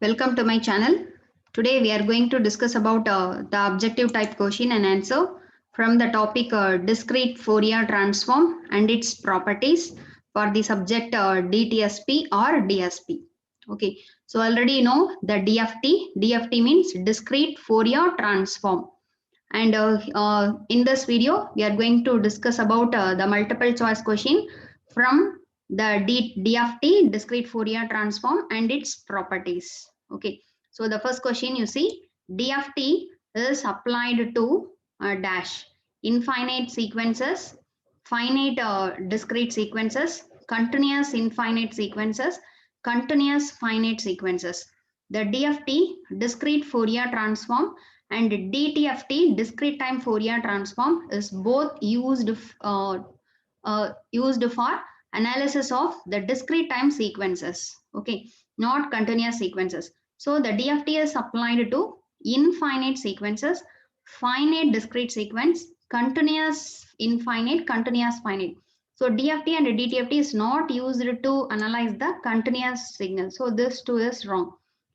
Welcome to my channel. Today we are going to discuss about the objective type question and answer from the topic discrete Fourier transform and its properties for the subject DTSP or DSP. Okay, so already you know the DFT. DFT means discrete Fourier transform. And in this video, we are going to discuss about the multiple choice question from the DFT, discrete Fourier transform and its properties. Okay, so the first question you see, DFT is applied to dash infinite sequences, finite discrete sequences, continuous infinite sequences, continuous finite sequences. The DFT, discrete Fourier transform, and DTFT, discrete time Fourier transform, is both used for analysis of the discrete time sequences. Okay, not continuous sequences. So the DFT is applied to infinite sequences, finite discrete sequence, continuous infinite, continuous finite. So DFT and DTFT is not used to analyze the continuous signal. So this too is wrong.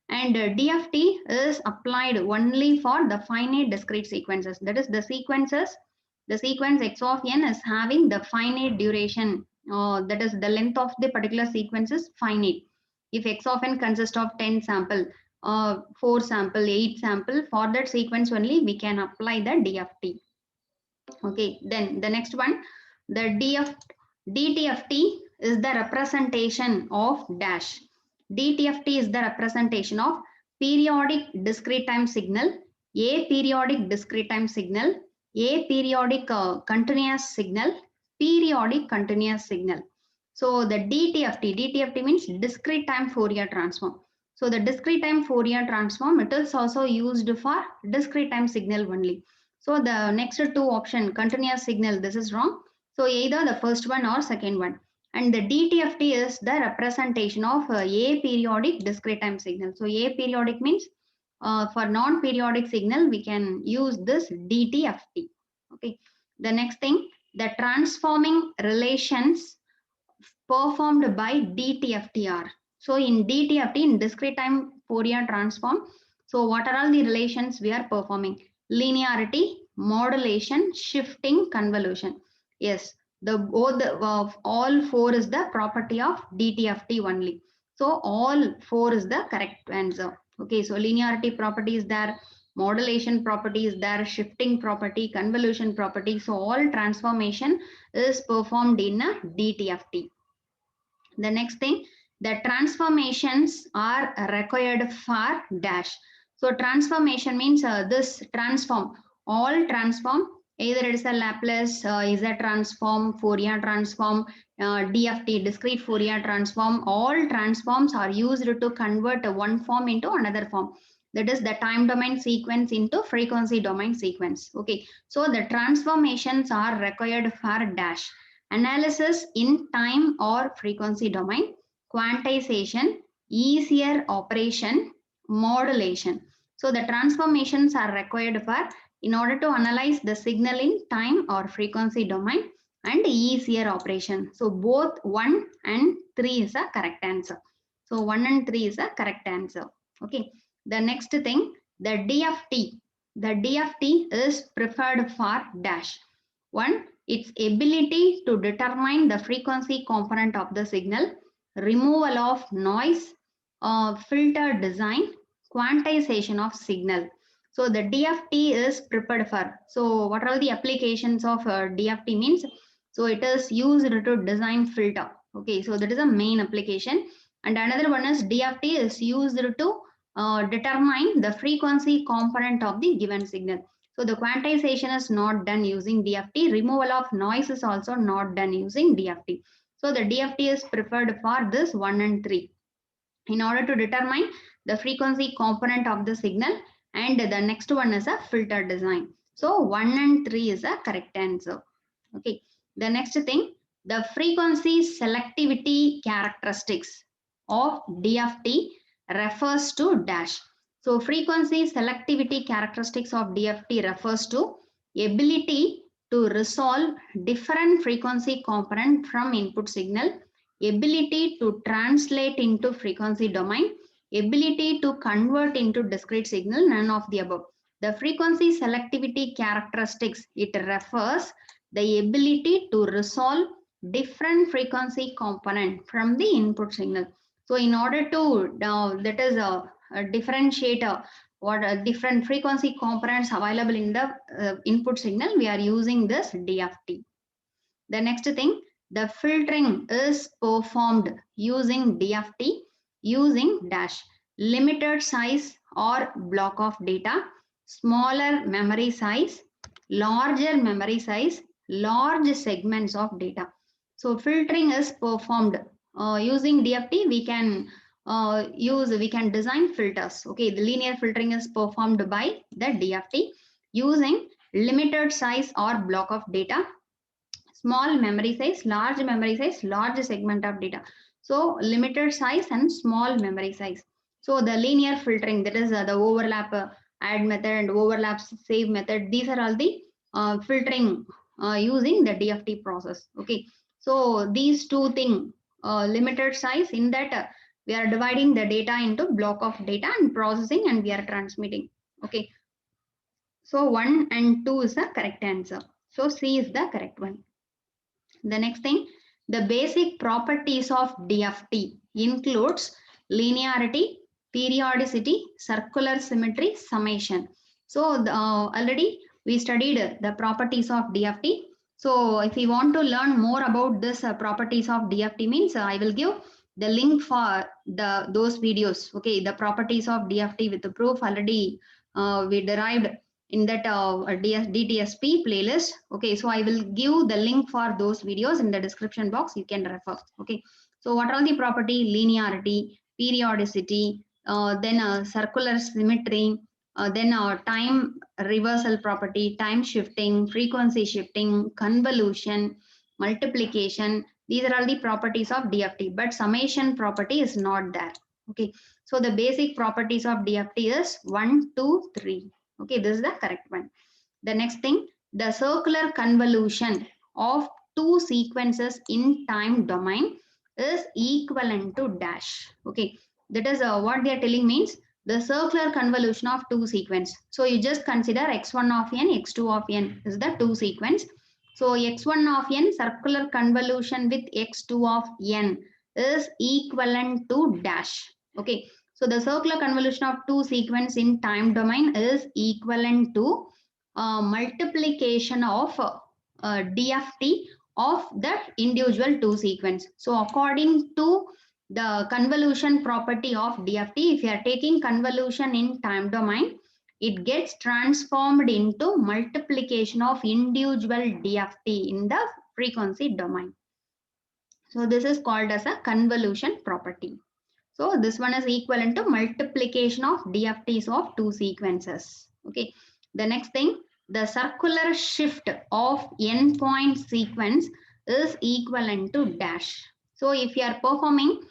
And DFT is applied only for the finite discrete sequences. That is the sequence x of n is having the finite duration. That is the length of the particular sequence is finite. If x of n consists of 10 sample, 4 sample, 8 sample, for that sequence only we can apply the DFT. Okay, then the next one, the DTFT is the representation of dash. DTFT is the representation of periodic discrete time signal, aperiodic discrete time signal, aperiodic continuous signal, periodic continuous signal. So the DTFT means discrete time Fourier transform. So the discrete time Fourier transform, it is also used for discrete time signal only. So the next two option, continuous signal, this is wrong. So either the first one or second one. And the DTFT is the representation of aperiodic discrete time signal. So aperiodic means for non-periodic signal, we can use this DTFT. Okay. The next thing, the transforming relations performed by DTFT. So in DTFT, in discrete time Fourier transform, so what are all the relations we are performing? Linearity, modulation, shifting, convolution. Yes, the both all four is the property of DTFT only. So all four is the correct answer. Okay, so linearity property is there, modulation property is there, shifting property, convolution property. So all transformation is performed in a DTFT. The next thing, the transformations are required for dash. So transformation means this transform, all transform, either it is a Laplace, is a transform, Fourier transform, DFT, discrete Fourier transform, all transforms are used to convert one form into another form. That is the time domain sequence into frequency domain sequence. Okay, so the transformations are required for dash. Analysis in time or frequency domain, quantization, easier operation, modulation. So the transformations are required for in order to analyze the signal in time or frequency domain and easier operation. So both 1 and 3 is a correct answer. So 1 and 3 is a correct answer. Okay. The next thing, the DFT. The DFT is preferred for dash. One, its ability to determine the frequency component of the signal, removal of noise, filter design, quantization of signal. So the DFT is prepared for. So what are the applications of DFT means? So it is used to design filter. Okay, so that is a main application. And another one is DFT is used to determine the frequency component of the given signal. So the quantization is not done using DFT. Removal of noise is also not done using DFT. So the DFT is preferred for this 1 and 3 in order to determine the frequency component of the signal, and the next one is a filter design. So 1 and 3 is a correct answer. Okay. The next thing, the frequency selectivity characteristics of DFT refers to dash. So frequency selectivity characteristics of DFT refers to ability to resolve different frequency component from input signal, ability to translate into frequency domain, ability to convert into discrete signal, none of the above. The frequency selectivity characteristics, it refers the ability to resolve different frequency component from the input signal. So in order to that is a differentiator what different frequency components available in the input signal, we are using this DFT. The next thing, the filtering is performed using DFT using dash limited size or block of data, smaller memory size, larger memory size, large segments of data. So filtering is performed using DFT. We can we can design filters. Okay, the linear filtering is performed by the DFT using limited size or block of data, small memory size, large segment of data. So limited size and small memory size. So the linear filtering, that is the overlap add method and overlap save method. These are all the filtering using the DFT process. Okay. So these two things, limited size, in that we are dividing the data into block of data and processing, and we are transmitting. Okay. So 1 and 2 is the correct answer. So C is the correct one. The next thing, the basic properties of DFT includes linearity, periodicity, circular symmetry, summation. So already we studied the properties of DFT. So if you want to learn more about this properties of DFT, means I will give the link for those videos. Okay, the properties of DFT with the proof already we derived in that DTSP playlist. Okay, so I will give the link for those videos in the description box. You can refer. Okay, so what are the property? Linearity, periodicity, then circular symmetry, then time reversal property, time shifting, frequency shifting, convolution, multiplication. These are all the properties of DFT, but summation property is not there. Okay, so the basic properties of DFT is 1, 2, 3. Okay, this is the correct one. The next thing, the circular convolution of two sequences in time domain is equivalent to dash. Okay, that is what they are telling means the circular convolution of two sequence. So you just consider x1 of n, x2 of n is the two sequence. So x1 of n circular convolution with x2 of n is equivalent to dash. Okay, so the circular convolution of two sequence in time domain is equivalent to multiplication of DFT of that individual two sequence. So according to the convolution property of DFT, if you are taking convolution in time domain, it gets transformed into multiplication of individual DFT in the frequency domain. So this is called as a convolution property. So this one is equivalent to multiplication of DFTs of two sequences. Okay. The next thing, the circular shift of n-point sequence is equivalent to dash. So if you are performing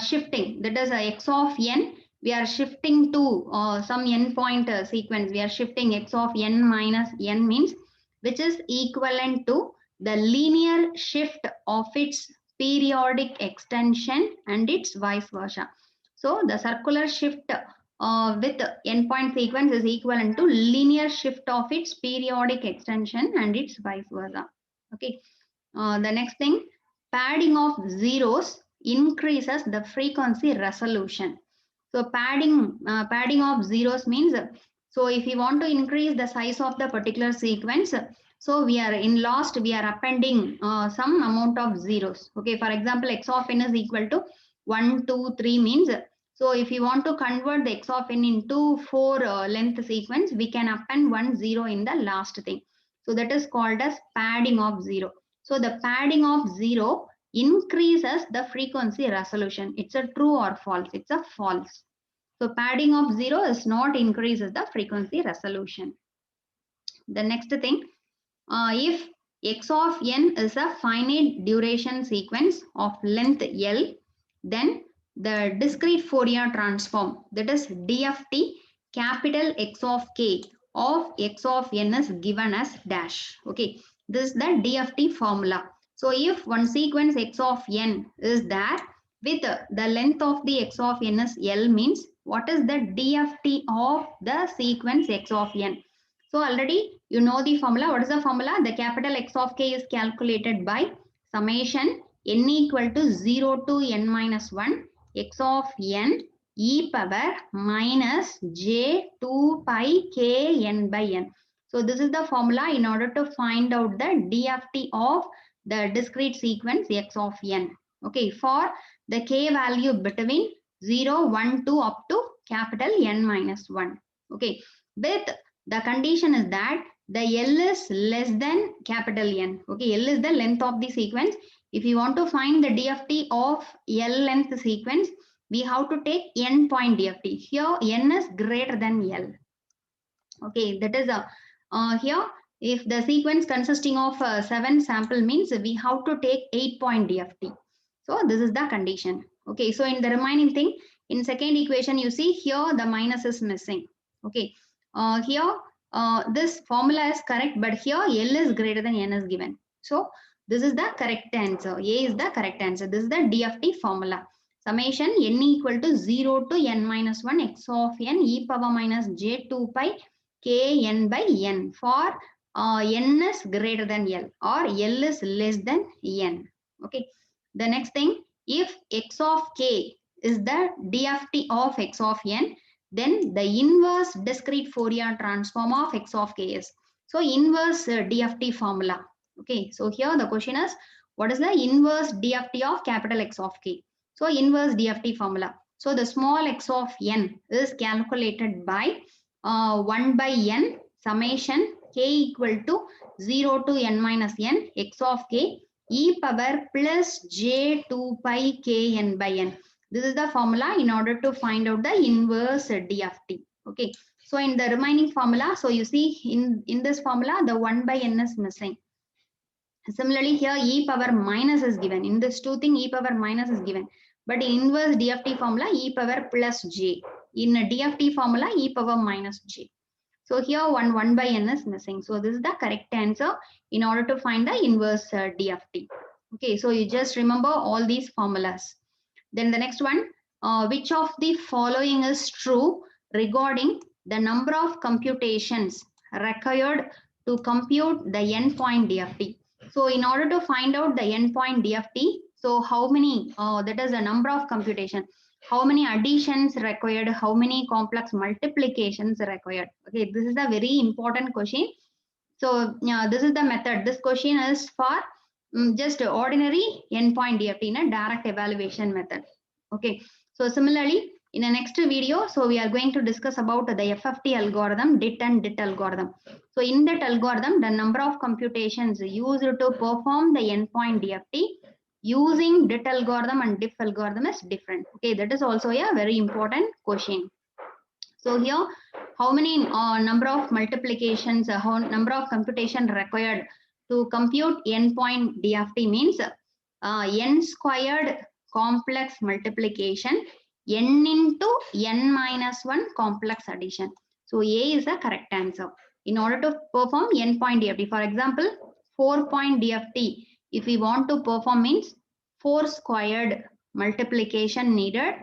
shifting, that is x of n, we are shifting to some n-point sequence. We are shifting x of n minus n means, which is equivalent to the linear shift of its periodic extension and its vice versa. So the circular shift with n-point sequence is equivalent to linear shift of its periodic extension and its vice versa. Okay. The next thing, padding of zeros increases the frequency resolution. So padding of zeros means, so if you want to increase the size of the particular sequence, so we are in last, we are appending some amount of zeros. Okay, for example, x of n is equal to 1, 2, 3 means, so if you want to convert the x of n into 4 length sequence, we can append 1 0 in the last thing. So that is called as padding of 0. So the padding of 0 increases the frequency resolution. It's a true or false? It's a false. So padding of 0 is not increases the frequency resolution. The next thing, if x of n is a finite duration sequence of length L, then the discrete Fourier transform, that is DFT capital X of k of x of n is given as dash. Okay, this is the DFT formula. So if one sequence x of n is there, with the length of the x of n is L means what is the DFT of the sequence x of n? So already you know the formula. What is the formula? The capital X of k is calculated by summation n equal to 0 to n minus 1 x of n e power minus j 2 pi k n by n. So this is the formula in order to find out the DFT of the discrete sequence x of n. Okay, for the k value between 0, 1, 2 up to capital N minus 1. Okay, with the condition is that the L is less than capital N. Okay, L is the length of the sequence. If you want to find the DFT of L length sequence, we have to take N point DFT. Here N is greater than L. Okay, that is here if the sequence consisting of 7 sample means we have to take 8 point DFT. So this is the condition. Okay, so in the remaining thing, in second equation you see here the minus is missing. Okay, here this formula is correct, but here L is greater than N is given. So this is the correct answer. A is the correct answer. This is the DFT formula. Summation n equal to 0 to n minus 1 x of n e power minus j 2 pi k n by n for n is greater than L or L is less than n. Okay. The next thing, if x of k is the DFT of x of n, then the inverse discrete Fourier transform of x of k is. So inverse DFT formula. Okay. So here the question is, what is the inverse DFT of capital X of k? So inverse DFT formula. So the small x of n is calculated by 1 by n summation k equal to 0 to n minus n x of k e power plus j 2 pi k n by n. This is the formula in order to find out the inverse DFT. Okay. So in the remaining formula, so you see in this formula, the 1 by n is missing. Similarly, here e power minus is given. In this two thing, e power minus is given. But in inverse DFT formula, e power plus j. In a DFT formula, e power minus j. So here 1 by n is missing. So this is the correct answer in order to find the inverse DFT. Okay, so you just remember all these formulas. Then the next one, which of the following is true regarding the number of computations required to compute the endpoint DFT? So in order to find out the endpoint DFT, so how many, that is the number of computation, how many additions required, how many complex multiplications required. Okay, this is a very important question. So this is the method. This question is for just ordinary endpoint DFT in a direct evaluation method. Okay, so similarly in the next video, so we are going to discuss about the FFT algorithm, DIT and DIT algorithm. So in that algorithm, the number of computations used to perform the endpoint DFT using DIT algorithm and DIF algorithm is different. Okay, that is also a very important question. So here, how many number of multiplications, how number of computation required to compute endpoint DFT means n squared complex multiplication n into n minus 1 complex addition. So A is the correct answer. In order to perform endpoint DFT, for example, 4-point DFT, if we want to perform means 4 squared multiplication needed,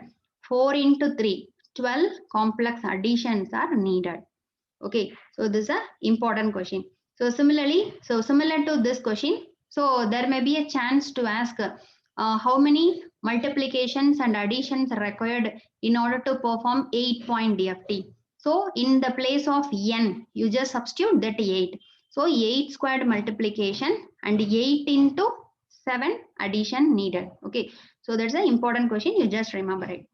4 into 3, 12 complex additions are needed. Okay, so this is an important question. So similarly, so similar to this question, so there may be a chance to ask how many multiplications and additions required in order to perform 8-point DFT. So in the place of n, you just substitute that 8. So 8 squared multiplication and 8 into 7 addition needed. Okay, so that's an important question. You just remember it.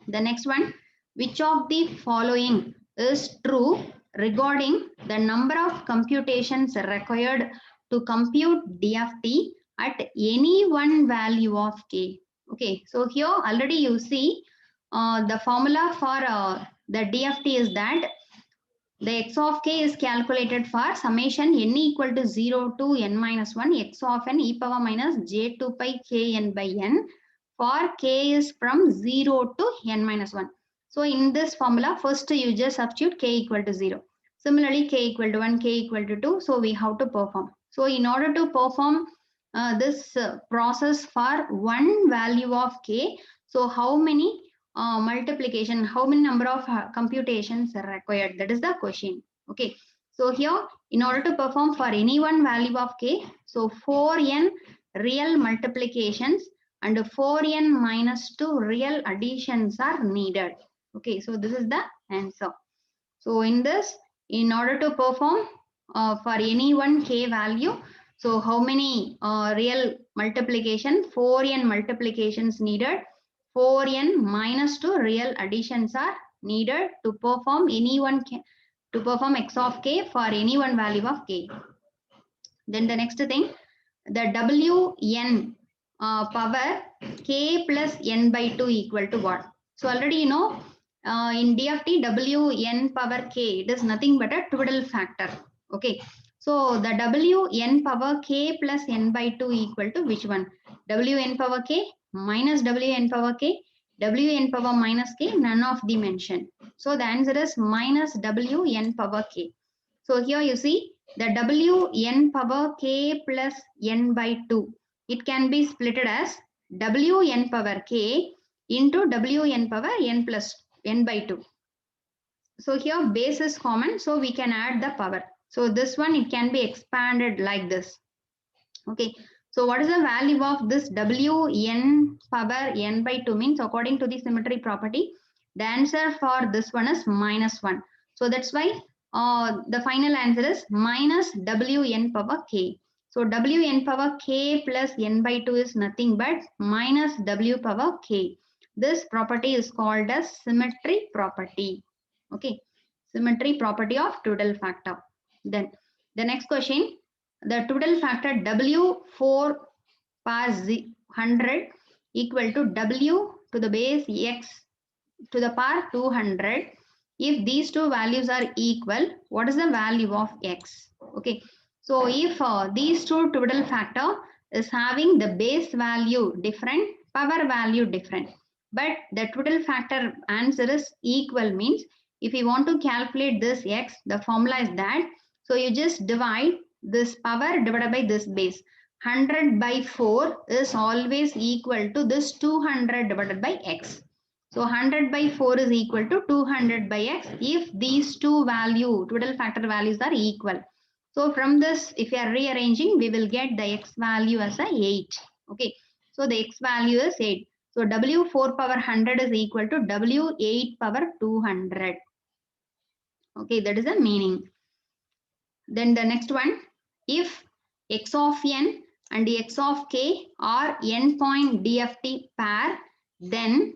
The next one, which of the following is true regarding the number of computations required to compute DFT at any one value of k? Okay, so here already you see the formula for the DFT is that the x of k is calculated for summation n equal to 0 to n minus 1 x of n e power minus j 2 pi k n by n for k is from 0 to n minus 1. So in this formula, first you just substitute k equal to 0. Similarly, k equal to 1, k equal to 2. So we have to perform. So in order to perform this process for one value of k. So how many multiplication, how many number of computations are required? That is the question. Okay. So here, in order to perform for any one value of k, so 4n real multiplications and 4n minus 2 real additions are needed. Okay. So this is the answer. So in this, in order to perform for any one k value, so how many real multiplication? 4n multiplications needed. 4n minus 2 real additions are needed to perform any one k, to perform x of k for any one value of k. Then the next thing, the wn power k plus n by 2 equal to what? So already you know in DFT wn power k, it is nothing but a twiddle factor. Okay. So the wn power k plus n by 2 equal to which one? Wn power k minus wn power k, wn power minus k, none of the mention. So the answer is minus wn power k. So here you see the wn power k plus n by 2. It can be splitted as wn power k into wn power n plus n by 2. So here base is common, so we can add the power. So this one, it can be expanded like this. Okay. So what is the value of this wn power n by 2 means according to the symmetry property? The answer for this one is minus 1. So that's why the final answer is minus wn power k. So wn power k plus n by 2 is nothing but minus w power k. This property is called as symmetry property. Okay, symmetry property of twiddle factor. Then the next question, the twiddle factor w4 power 100 equal to w to the base x to the power 200. If these two values are equal, what is the value of x? Okay, so if these two twiddle factor is having the base value different, power value different, but the twiddle factor answer is equal means if you want to calculate this x, the formula is that, so you just divide this power divided by this base. 100 by 4 is always equal to this 200 divided by x. So 100 by 4 is equal to 200 by x if these two twiddle factor values are equal. So from this, if you are rearranging, we will get the x value as a 8. Okay. So the x value is 8. So w4 power 100 is equal to w8 power 200. Okay, that is the meaning. Then the next one, if x of n and x of k are n point DFT pair, then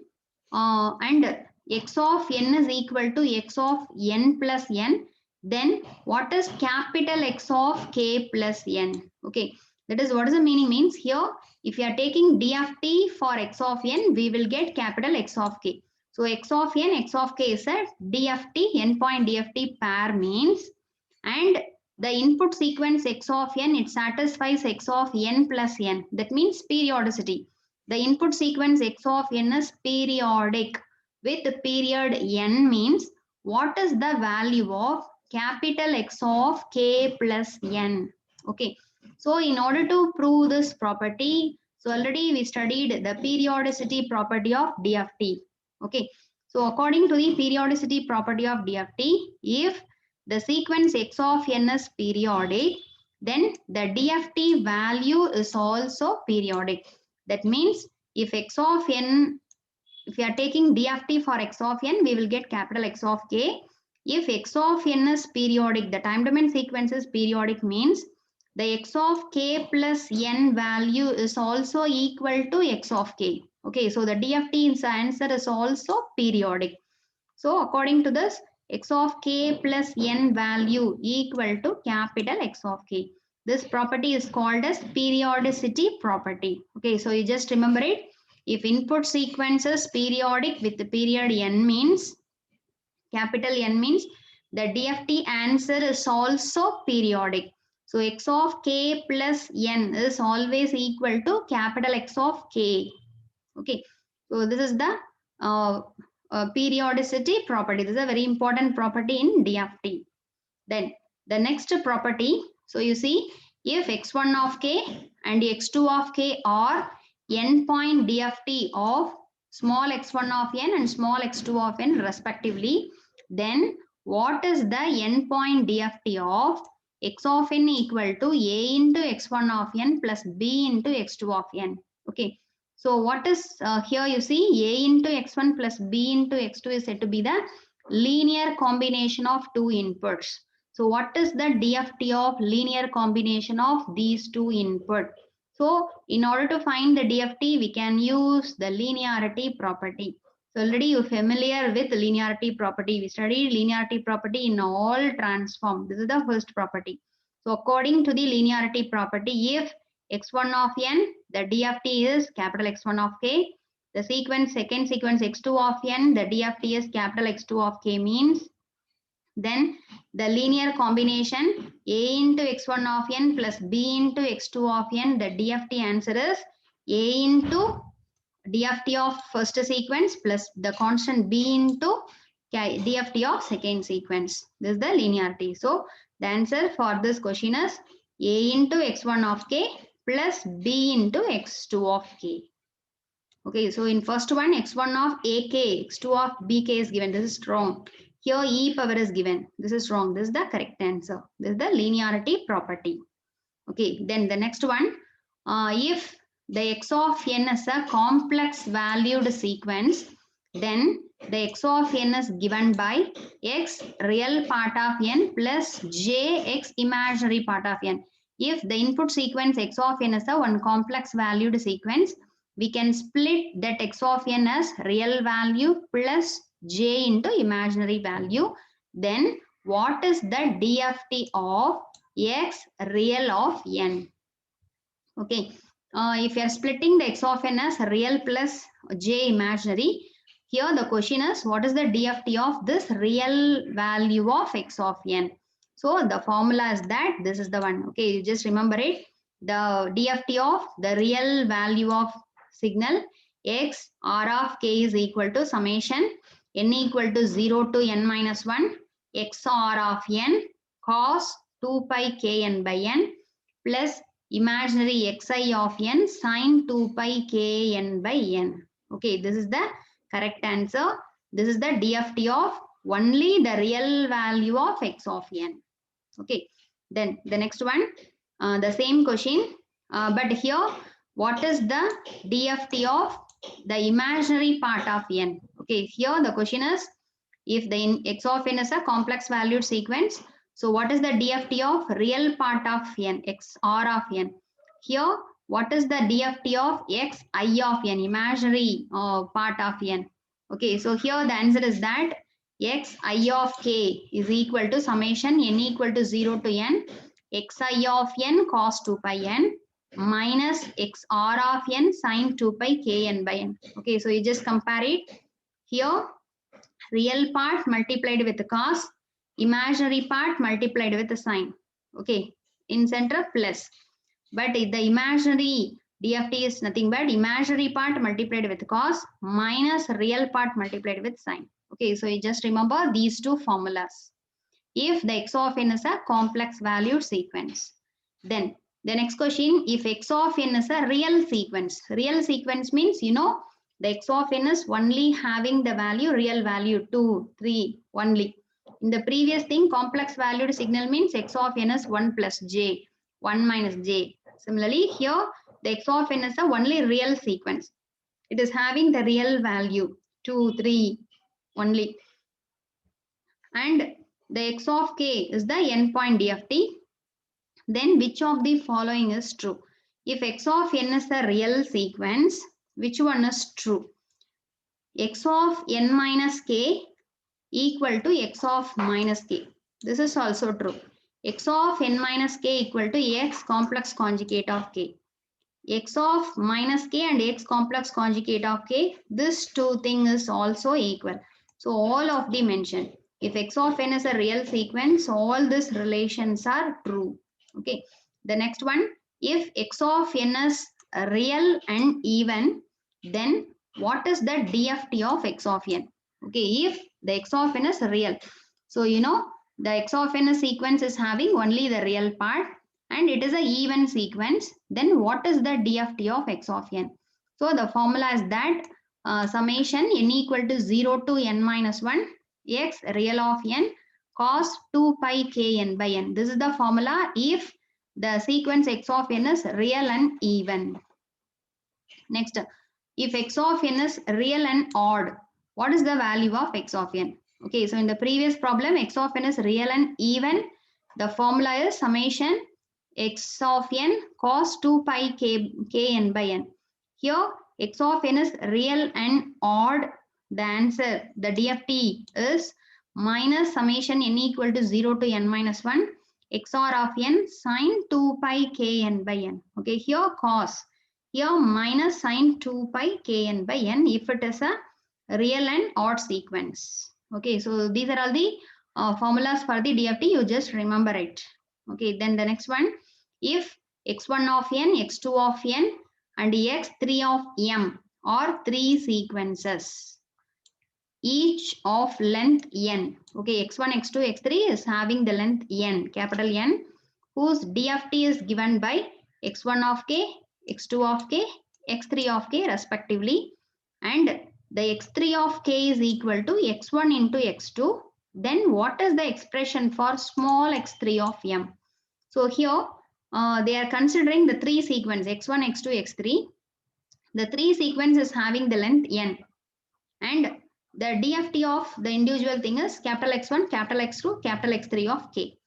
and x of n is equal to x of n plus n, then what is capital X of k plus n? Okay, that is what is the meaning means here. If you are taking DFT for x of n, we will get capital X of k. So x of n, x of k is a DFT, n point DFT pair means, and the input sequence x of n, it satisfies x of n plus n. That means periodicity. The input sequence x of n is periodic with the period n means what is the value of capital X of k plus n. Okay. So in order to prove this property, so already we studied the periodicity property of DFT. Okay. So according to the periodicity property of DFT, if the sequence x of n is periodic, then the DFT value is also periodic. That means if x of n, if we are taking DFT for x of n, we will get capital X of k. If x of n is periodic, the time domain sequence is periodic means the x of k plus n value is also equal to x of k. Okay, so the DFT answer is also periodic. So according to this, x of k plus n value equal to capital X of k. This property is called as periodicity property. Okay, so you just remember it. If input sequence is periodic with the period n means, capital N means the DFT answer is also periodic. So x of k plus n is always equal to capital X of k. Okay, so this is the periodicity property. This is a very important property in DFT. Then the next property, so you see if x1 of k and x2 of k are n point DFT of small x1 of n and small x2 of n respectively, then what is the n point DFT of x of n equal to a into x1 of n plus b into x2 of n? Okay, so what is here you see a into x1 plus b into x2 is said to be the linear combination of two inputs. So what is the DFT of linear combination of these two input? So in order to find the DFT, we can use the linearity property. So already you're familiar with linearity property. We studied linearity property in all transform. This is the first property. So according to the linearity property, if x1 of n, the DFT is capital X1 of k. The second sequence x2 of n, the DFT is capital X2 of k means then the linear combination a into x1 of n plus b into x2 of n, the DFT answer is a into DFT of first sequence plus the constant b into DFT of second sequence. This is the linearity. So the answer for this question is a into x1 of k plus b into x2 of k. Okay, so in first one, x1 of ak, x2 of bk is given. This is wrong. Here e power is given. This is wrong. This is the correct answer. This is the linearity property. Okay, then the next one, if the x of n is a complex valued sequence, then the x of n is given by x real part of n plus j x imaginary part of n. If the input sequence x of n is a one complex valued sequence, we can split that x of n as real value plus j into imaginary value. Then what is the DFT of x real of n? Okay, if you are splitting the x of n as real plus j imaginary, here the question is what is the DFT of this real value of x of n? So the formula is that this is the one. Okay, you just remember it. The DFT of the real value of signal x r of k is equal to summation n equal to 0 to n minus 1 xr of n cos 2 pi kn by n plus imaginary xi of n sin 2 pi kn by n. Okay, this is the correct answer. This is the DFT of only the real value of x of n. Okay, then the next one, the same question, but here what is the DFT of the imaginary part of n? Okay, here the question is if the x of n is a complex valued sequence, so what is the DFT of real part of n, x r of n? Here, what is the DFT of x I of n, imaginary part of n? Okay, so here the answer is that x I of k is equal to summation n equal to 0 to n xi of n cos 2 pi n minus xr of n sin 2 pi kn by n. Okay, so you just compare it. Here, real part multiplied with the cos, imaginary part multiplied with the sine. Okay, in center plus. But the imaginary DFT is nothing but imaginary part multiplied with cos minus real part multiplied with sine. Okay, so you just remember these two formulas. If the x of n is a complex valued sequence, then the next question, if x of n is a real sequence means the x of n is only having the value real value 2, 3 only. In the previous thing, complex valued signal means x of n is 1 plus j, 1 minus j. Similarly, here the x of n is a only real sequence. It is having the real value 2, 3 only. And the x of k is the endpoint DFT. Then which of the following is true? If x of n is a real sequence, which one is true? X of n minus k equal to x of minus k. This is also true. X of n minus k equal to x complex conjugate of k. X of minus k and x complex conjugate of k, this two thing is also equal. So all of the mentioned. If x of n is a real sequence, all these relations are true. Okay. The next one, if x of n is real and even, then what is the DFT of x of n? Okay, if the x of n is real. So the x of n sequence is having only the real part and it is a even sequence, then what is the DFT of x of n? So the formula is that summation n equal to 0 to n minus 1 x real of n cos 2 pi k n by n. This is the formula if the sequence x of n is real and even. Next, if x of n is real and odd, what is the value of x of n? Okay, so in the previous problem, x of n is real and even. The formula is summation x of n cos 2 pi k n by n. Here, x of n is real and odd. The answer, the DFT is minus summation n equal to 0 to n minus 1 xr of n sine 2 pi k n by n. Okay, here cos. Here minus sine 2 pi k n by n if it is a real and odd sequence. Okay, so these are all the formulas for the DFT. You just remember it. Okay, then the next one, if x1 of n, x2 of n and x3 of m are three sequences, each of length n. Okay, x1, x2, x3 is having the length n, capital N, whose DFT is given by x1 of k, x2 of k, x3 of k respectively, and the x3 of k is equal to x1 into x2, then what is the expression for small x3 of m? So here they are considering the three sequence x1, x2, x3. The three sequence is having the length n, and the DFT of the individual thing is capital X1, capital X2, capital X3 of k.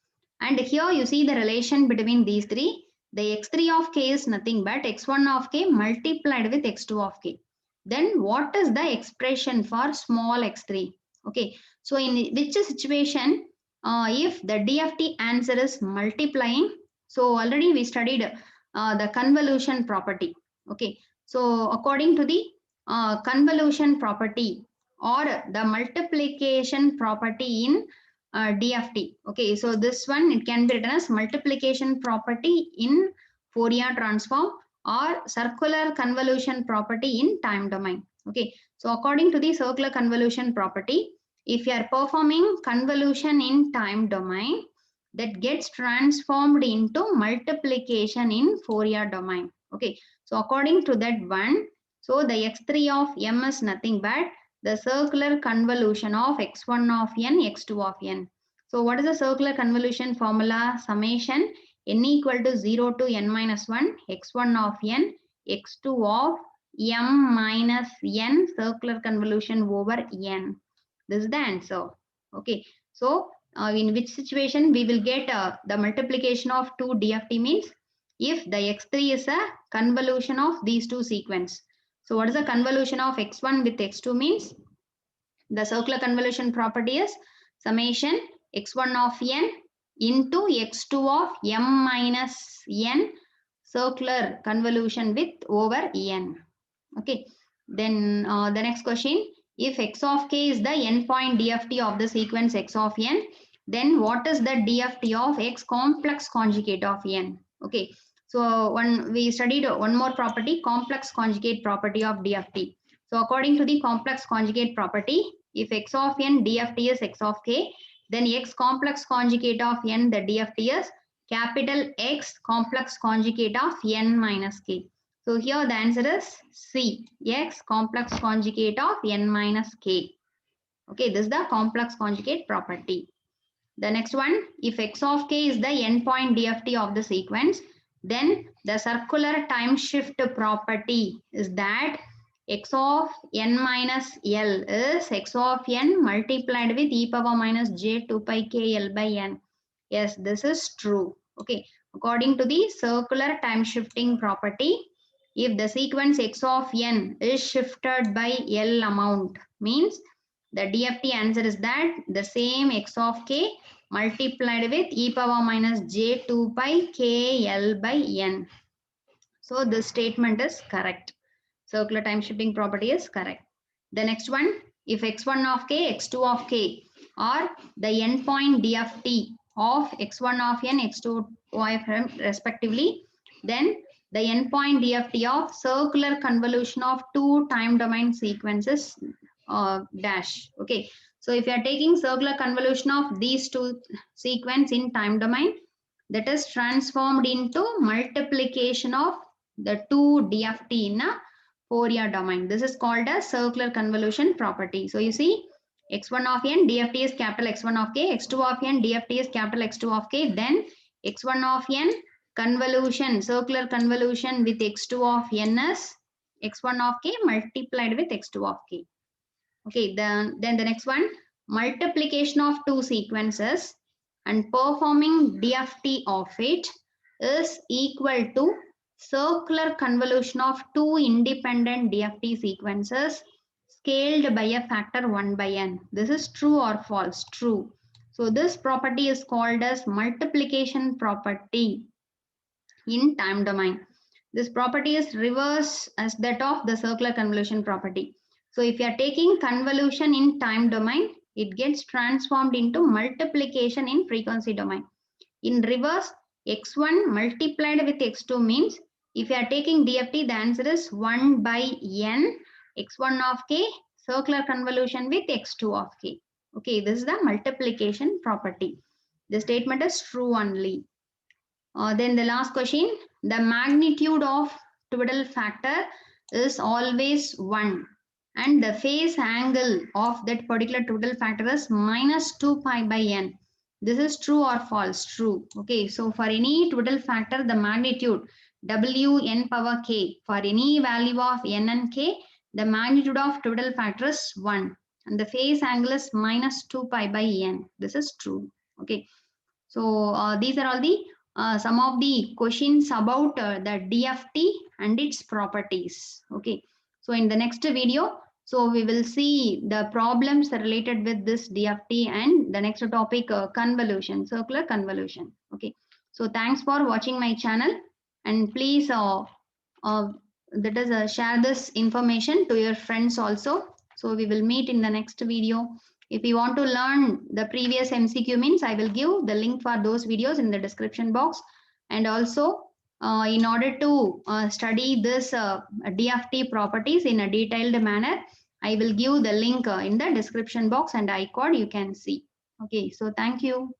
And here you see the relation between these three. The x3 of k is nothing but x1 of k multiplied with x2 of k. Then what is the expression for small x3? Okay, so in which situation if the DFT answer is multiplying? So already we studied the convolution property. Okay, so according to the convolution property or the multiplication property in DFT. Okay, so this one it can be written as multiplication property in Fourier transform or circular convolution property in time domain. Okay, so according to the circular convolution property, if you are performing convolution in time domain, that gets transformed into multiplication in Fourier domain. Okay, so according to that one, so the x3 of m is nothing but the circular convolution of x1 of n, x2 of n. So what is the circular convolution formula? Summation n equal to 0 to n minus 1, x1 of n, x2 of m minus n, circular convolution over n. This is the answer. Okay, so in which situation we will get the multiplication of two DFT means if the x3 is a convolution of these two sequence. So what is the convolution of x1 with x2 means? The circular convolution property is summation x1 of n into x2 of m minus n, circular convolution with over n. Okay, then the next question, if x of k is the endpoint DFT of the sequence x of n, then what is the DFT of x complex conjugate of n? Okay, so we studied one more property, complex conjugate property of DFT. So according to the complex conjugate property, if x of n DFT is x of k, then x complex conjugate of n, the DFT is capital X complex conjugate of n minus k. So here the answer is C, x complex conjugate of n minus k. Okay, this is the complex conjugate property. The next one, if x of k is the endpoint DFT of the sequence, then the circular time shift property is that x of n minus L is x of n multiplied with e power minus j 2 pi k L by n. Yes, this is true. Okay, according to the circular time shifting property, if the sequence x of n is shifted by L amount, means the DFT answer is that the same x of k multiplied with e power minus j 2 pi k L by n. So this statement is correct. Circular time shifting property is correct. The next one, if x1 of k, x2 of k are the endpoint DFT of x1 of n, x2 of n respectively, then the endpoint DFT of circular convolution of two time domain sequences dash. Okay, so if you are taking circular convolution of these two sequence in time domain, that is transformed into multiplication of the two DFT in a Fourier domain. This is called as circular convolution property. So you see, x1 of n DFT is capital X1 of k, x2 of n DFT is capital X2 of k, then x1 of n convolution, circular convolution with x2 of n is x1 of k multiplied with x2 of k. Okay, then the next one, multiplication of two sequences and performing DFT of it is equal to circular convolution of two independent DFT sequences scaled by a factor 1 by n. This is true or false? True. So this property is called as multiplication property in time domain. This property is reverse as that of the circular convolution property. So if you are taking convolution in time domain, it gets transformed into multiplication in frequency domain. In reverse, x1 multiplied with x2 means if you are taking DFT, the answer is 1 by n x1 of k circular convolution with x2 of k. Okay, this is the multiplication property. The statement is true only. Then the last question, the magnitude of twiddle factor is always 1 and the phase angle of that particular twiddle factor is minus 2 pi by n. This is true or false? True. Okay, so for any twiddle factor, the magnitude w n power k, for any value of n and k, the magnitude of twiddle factor is 1 and the phase angle is minus 2 pi by n. This is true. Okay, so these are all the some of the questions about the DFT and its properties. Okay, so in the next video, so we will see the problems related with this DFT and the next topic convolution, circular convolution. Okay, so thanks for watching my channel and please share this information to your friends also. So we will meet in the next video. If you want to learn the previous MCQ means, I will give the link for those videos in the description box. And also, in order to study this DFT properties in a detailed manner, I will give the link in the description box and I code you can see. Okay, so thank you.